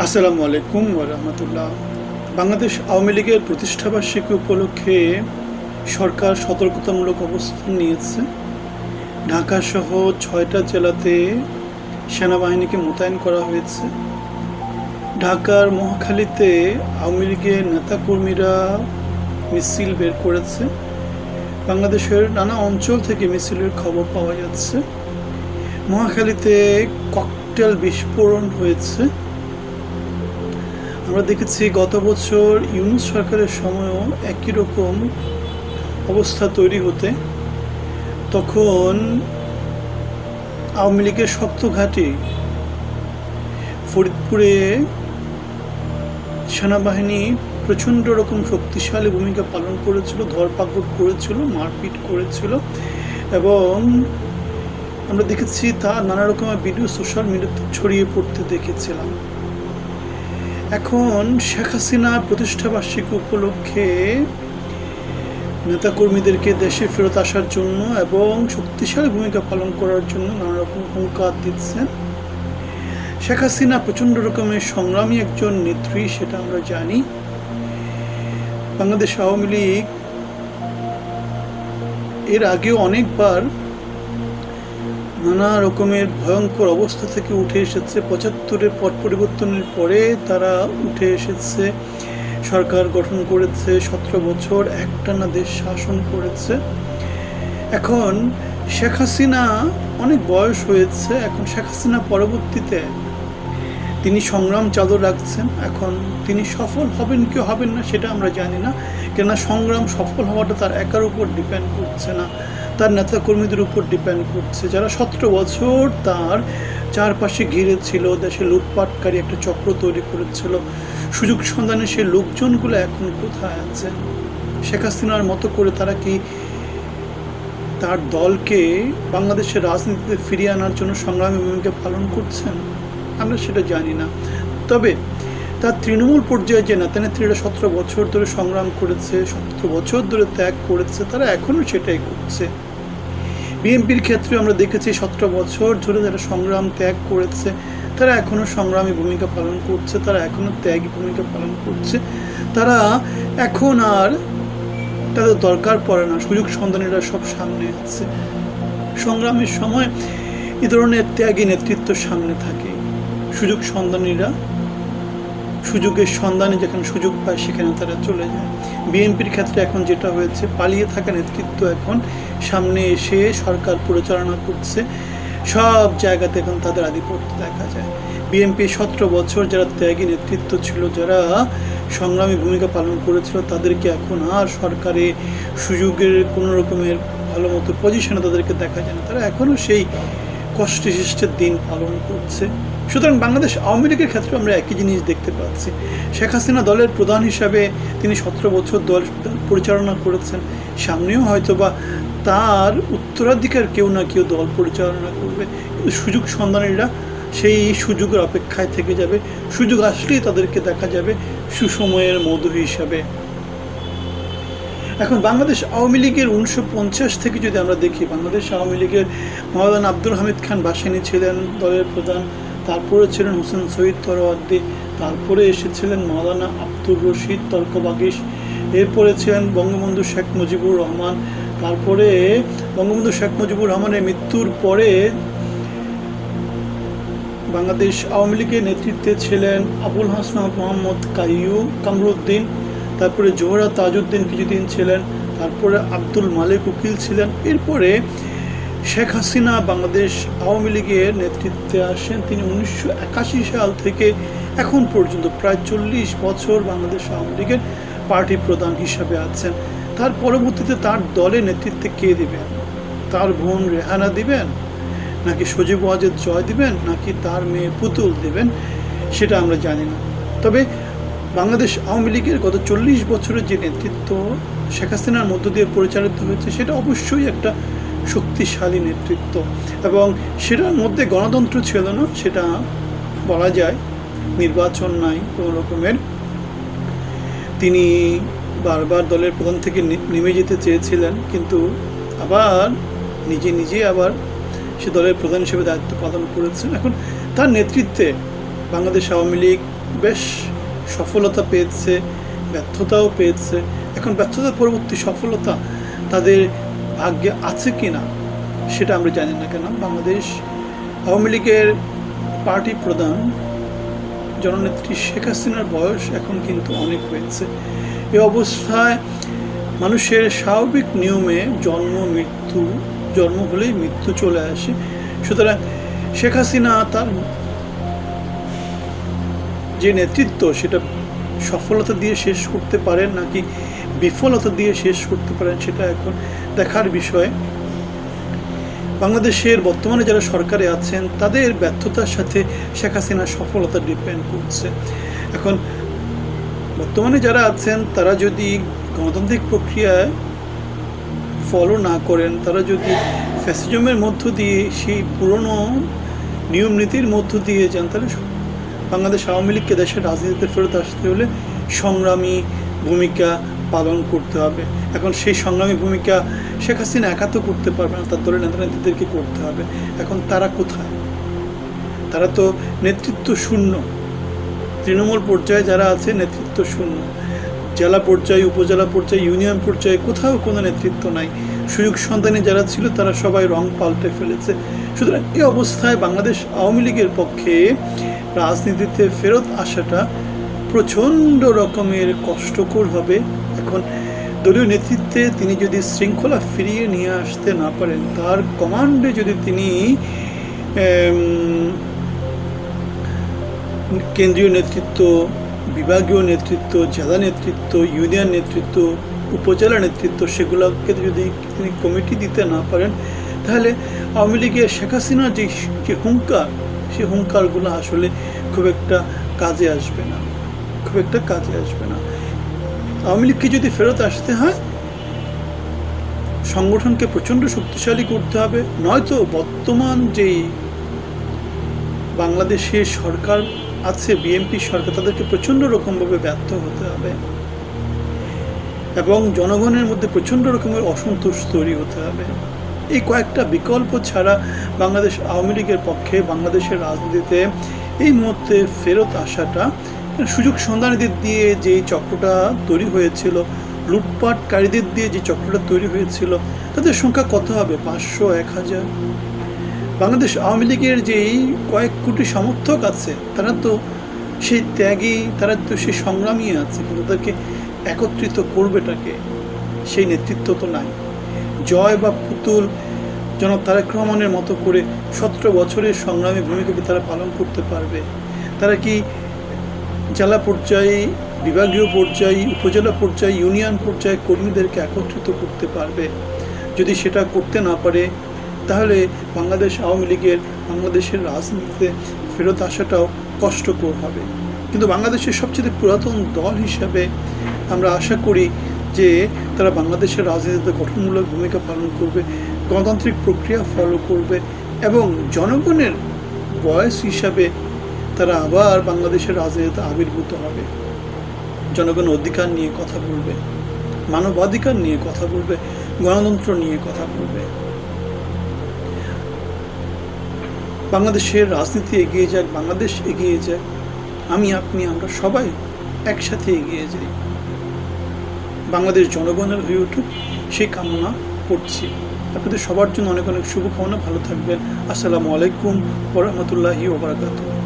আসসালামু আলাইকুম ওয়া রাহমাতুল্লাহ। বাংলাদেশ আওয়ামী লীগের প্রতিষ্ঠাবার্ষিকী উপলক্ষে সরকার সতর্কতামূলক অবস্থান নিয়েছে। ঢাকা সহ ৬টা জেলাতে সেনাবাহিনীকে মোতায়েন করা হয়েছে। ঢাকার মহাখালীতে আওয়ামী লীগের নেতাকর্মীরা মিছিল বের করেছে। বাংলাদেশের নানা অঞ্চল থেকে মিছিলের খবর পাওয়া যাচ্ছে। মহাখালীতে ককটেল বিস্ফোরণ হয়েছে। আমরা দেখেছি গত বছর ইউনূস সরকারের সময়ও একই রকম অবস্থা তৈরি হতে। তখন আওয়ামী লীগের শক্ত ঘাঁটি ফরিদপুরে সেনাবাহিনী প্রচণ্ড রকম শক্তিশালী ভূমিকা পালন করেছিল, ধরপাকড় করেছিল, মারপিট করেছিল এবং আমরা দেখেছি তার নানা রকমের ভিডিও সোশ্যাল মিডিয়াতে ছড়িয়ে পড়তে দেখেছিলাম। এখন শেখ হাসিনা প্রতিষ্ঠাবার্ষিকী উপলক্ষে নেতাকর্মীদেরকে দেশে ফেরত আসার জন্য এবং শক্তিশালী ভূমিকা পালন করার জন্য নানা রকম হুঙ্কার দিচ্ছেন। শেখ হাসিনা প্রচণ্ড রকমের সংগ্রামী একজন নেত্রী, সেটা আমরা জানি। বাংলাদেশ আওয়ামী লীগ এর আগেও অনেকবার নানা রকমের ভয়ঙ্কর অবস্থা থেকে উঠে এসেছে। ৭৫-এর পট পরিবর্তনের পরে তারা উঠে এসেছে, সরকার গঠন করেছে, ১৭ বছর একটানা দেশ শাসন করেছে। এখন শেখ হাসিনা অনেক বয়স হয়েছে। এখন শেখ হাসিনা পরবর্তীতে তিনি সংগ্রাম চালু রাখছেন। এখন তিনি সফল হবেন কি হবেন না সেটা আমরা জানি না, কেননা সংগ্রাম সফল হওয়াটা তার একার উপর ডিপেন্ড করছে না, তার নেতাকর্মীদের উপর ডিপেন্ড করছে, যারা ১৭ বছর তার চারপাশে ঘিরে ছিল, দেশে লুটপাটকারী একটা চক্র তৈরি করেছিল। সুযোগ সন্ধানে সেই লোকজনগুলো এখন কোথায় আছে? শেখ হাসিনার মতো করে তারা কি তার দলকে বাংলাদেশের রাজনীতিতে ফিরিয়ে আনার জন্য সংগ্রামী ভূমিকা পালন করছেন? আমরা সেটা জানি না। তবে তার তৃণমূল পর্যায়ে যে নেতা নেত্রীরা ১৭ বছর ধরে সংগ্রাম করেছে, ১৭ বছর ধরে ত্যাগ করেছে, তারা এখনও সেটাই করছে। বিএনপির ক্ষেত্রে আমরা দেখেছি ১৭ বছর ধরে যারা সংগ্রাম ত্যাগ করেছে তারা এখনও সংগ্রামী ভূমিকা পালন করছে, তারা এখনও ত্যাগী ভূমিকা পালন করছে। তারা এখন আর তাদের দরকার পড়ে না, সুযোগ সন্ধানীরা সব সামনে আছে। সংগ্রামের সময় এ ধরনের ত্যাগী নেতৃত্ব সামনে থাকে। সুযোগ সন্ধানীরা সুযোগের সন্ধানে যেখানে সুযোগ পায় সেখানে তারা চলে যায়। বিএনপির ক্ষেত্রে এখন যেটা হয়েছে, পালিয়ে থাকা নেতৃত্ব এখন সামনে এসে সরকার পরিচালনা করছে। সব জায়গাতে এখন তাদের আধিপত্য দেখা যায়। বিএনপি ১৭ বছর যারা ত্যাগী নেতৃত্ব ছিল, যারা সংগ্রামী ভূমিকা পালন করেছিল, তাদেরকে এখন আর সরকারে সুযোগের কোনো রকমের ভালো মতো পজিশনে তাদেরকে দেখা যায় না। তারা এখনও সেই কষ্টসৃষ্টের দিন পালন করছে। সুতরাং বাংলাদেশ আওয়ামী লীগের ক্ষেত্রে আমরা একই জিনিস দেখতে পাচ্ছি। শেখ হাসিনা দলের প্রধান হিসাবে তিনি ১৭ বছর দল পরিচালনা করেছেন। সামনেও হয়তো বা তার উত্তরাধিকার কেউ না কেউ দল পরিচালনা করবে, কিন্তু সুযোগ সন্ধানীরা সেই সুযোগের অপেক্ষায় থেকে যাবে। সুযোগ আসলেই তাদেরকে দেখা যাবে সুসময়ের মধু হিসাবে। এখন বাংলাদেশ আওয়ামী লীগের ১৯৫০ থেকে যদি আমরা দেখি, বাংলাদেশ আওয়ামী লীগের মাওলানা আব্দুল হামিদ খান ভাসানী ছিলেন দলের প্রধান, তারপরে ছিলেন হোসেন শহীদ তরওয়ার্দী, তারপরে এসেছিলেন মাওলানা আব্দুর রশিদ তর্কবাগীশ, এরপরে ছিলেন বঙ্গবন্ধু শেখ মুজিবুর রহমান, তারপরে বঙ্গবন্ধু শেখ মুজিবুর রহমানের মৃত্যুর পরে বাংলাদেশ আওয়ামী লীগের নেতৃত্বে ছিলেন আবুল হাসনাত মোহাম্মদ কামরুদ্দিন, তারপরে জোহরা তাজউদ্দিন কিছুদিন ছিলেন, তারপরে আব্দুল মালিক উকিল ছিলেন। এরপরে শেখ হাসিনা বাংলাদেশ আওয়ামী লীগের নেতৃত্বে আসেন। তিনি ১৯৮১ সাল থেকে এখন পর্যন্ত প্রায় ৪০ বছর বাংলাদেশ আওয়ামী লীগের পার্টি প্রধান হিসাবে আছেন। তার পরবর্তীতে তার দলের নেতৃত্বে কে দিবেন? তার বোন রেহানা দিবেন, নাকি সজীব ওয়াজেদ জয় দিবেন, নাকি তার মেয়ে পুতুল দিবেন, সেটা আমরা জানি না। তবে বাংলাদেশ আওয়ামী লীগের গত ৪০ বছরের যে নেতৃত্ব শেখ হাসিনার মধ্য দিয়ে পরিচালিত হয়েছে, সেটা অবশ্যই একটা শক্তিশালী নেতৃত্ব, এবং সেটার মধ্যে গণতন্ত্র ছিল না, সেটা বলা যায়। নির্বাচন নাই কোনো রকমের। তিনি বারবার দলের প্রধান থেকে নেমে যেতে চেয়েছিলেন, কিন্তু আবার নিজে আবার সে দলের প্রধান হিসেবে দায়িত্ব পালন করেছেন। এখন তার নেতৃত্বে বাংলাদেশ আওয়ামী লীগ বেশ সফলতা পেয়েছে, ব্যর্থতাও পেয়েছে। এখন ব্যর্থতার পরবর্তী সফলতা তাদের ভাগ্যে আছে কি না সেটা আমরা জানি না। কেন বাংলাদেশ আওয়ামী লীগের পার্টি প্রধান জননেত্রী শেখ হাসিনার বয়স এখন কিন্তু অনেক হয়েছে। এই অবস্থায় মানুষের স্বাভাবিক নিয়মে জন্ম হলেই মৃত্যু চলে আসে। সুতরাং শেখ হাসিনা তার যে নেতৃত্ব সেটা সফলতা দিয়ে শেষ করতে পারেন নাকি বিফলতা দিয়ে শেষ করতে পারেন সেটা এখন দেখার বিষয়। বাংলাদেশের বর্তমানে যারা সরকারে আছেন তাদের ব্যর্থতার সাথে শেখ হাসিনার সফলতা ডিপেন্ড করছে। এখন বর্তমানে যারা আছেন তারা যদি গণতান্ত্রিক প্রক্রিয়ায় ফলো না করেন, তারা যদি ফ্যাসিজমের মধ্য দিয়ে সেই পুরনো নিয়ম নীতির মধ্য দিয়ে যান, তাহলে বাংলাদেশ আওয়ামী লীগকে দেশের রাজনীতিতে ফেরত আসতে হলে সংগ্রামী ভূমিকা পালন করতে হবে। এখন সেই সংগ্রামী ভূমিকা শেখ হাসিনা একা তো করতে পারবে না, তার দলের নেতা নেত্রীদেরকে করতে হবে। এখন তারা কোথায়? তারা তো নেতৃত্ব শূন্য। তৃণমূল পর্যায়ে যারা আছে নেতৃত্ব শূন্য, জেলা পর্যায়ে, উপজেলা পর্যায়ে, ইউনিয়ন পর্যায়ে কোথাও কোনো নেতৃত্ব নাই। সুযোগ সন্ধানে যারা ছিল তারা সবাই রং পাল্টে ফেলেছে। সুতরাং এই অবস্থায় বাংলাদেশ আওয়ামী লীগের পক্ষে রাজনীতিতে ফেরত আসাটা প্রচণ্ড রকমের কষ্টকর হবে। এখন দলীয় নেতৃত্বে তিনি যদি শৃঙ্খলা ফিরিয়ে নিয়ে আসতে না পারেন, তার কমান্ডে যদি তিনি কেন্দ্রীয় নেতৃত্ব, বিভাগীয় নেতৃত্ব, জেলা নেতৃত্ব, ইউনিয়ন নেতৃত্ব, উপজেলা নেতৃত্ব সেগুলোকে যদি তিনি কমিটি দিতে না পারেন, তাহলে আওয়ামী লীগের শেখ হাসিনার যে হুঙ্কার, সেই হুঙ্কারগুলো আসলে খুব একটা কাজে আসবে না। আওয়ামী লীগকে যদি ফেরত আসতে হয়, সংগঠনকে প্রচণ্ড শক্তিশালী করতে হবে, নয়তো বর্তমান যেই বাংলাদেশের সরকার আছে, বিএনপি সরকার, তাদেরকে প্রচণ্ড রকমভাবে ব্যর্থ হতে হবে এবং জনগণের মধ্যে প্রচণ্ড রকমের অসন্তোষ তৈরি হতে হবে। এই কয়েকটা বিকল্প ছাড়া বাংলাদেশ আওয়ামী লীগের পক্ষে বাংলাদেশের রাজনীতিতে এই মুহূর্তে ফেরত আসাটা, সুযোগ সন্ধানীদের দিয়ে যে চক্রটা তৈরি হয়েছিল, লুটপাটকারীদের দিয়ে যে চক্রটা তৈরি হয়েছিল, তাদের সংখ্যা কত হবে? 500, 1000? বাংলাদেশ আওয়ামী লীগের যেই কয়েক কোটি সমর্থক আছে তারা তো সেই ত্যাগী, তারা তো সেই সংগ্রামী আছে, কিন্তু তাদেরকে একত্রিত করবেটাকে, সেই নেতৃত্ব তো নাই। জয় বা পুতুল জনাব তারেক রহমানের মতো করে 17 বছরের সংগ্রামী ভূমিকাকে তারা পালন করতে পারবে? তারা কি জেলা পর্যায়ে, বিভাগীয় পর্যায়ে, উপজেলা পর্যায়ে, ইউনিয়ন পর্যায়ে কর্মীদেরকে একত্রিত করতে পারবে? যদি সেটা করতে না পারে, তাহলে বাংলাদেশ আওয়ামী লীগের বাংলাদেশের রাজনীতিতে ফেরত আসাটাও কষ্টকর হবে। কিন্তু বাংলাদেশের সবচেয়ে পুরাতন দল হিসাবে আমরা আশা করি যে তারা বাংলাদেশের রাজনীতিতে গঠনমূলক ভূমিকা পালন করবে, গণতান্ত্রিক প্রক্রিয়া ফলো করবে এবং জনগণের ভয়েস হিসাবে তারা আবার বাংলাদেশের রাজনীতিতে আবির্ভূত হবে। জনগণের অধিকার নিয়ে কথা বলবে, মানবাধিকার নিয়ে কথা বলবে, গণতন্ত্র নিয়ে কথা বলবে। বাংলাদেশের রাজনীতি এগিয়ে যাক, বাংলাদেশ এগিয়ে যাক, আমি, আপনি, আমরা সবাই একসাথে এগিয়ে যাই, বাংলাদেশ জনগণের হয়ে উঠুক সেই কামনা করছি। আপনাদের সবার জন্য অনেক অনেক শুভকামনা। ভালো থাকবেন। আসসালামু আলাইকুম ওয়া রাহমাতুল্লাহি ওয়া বারাকাতুহু।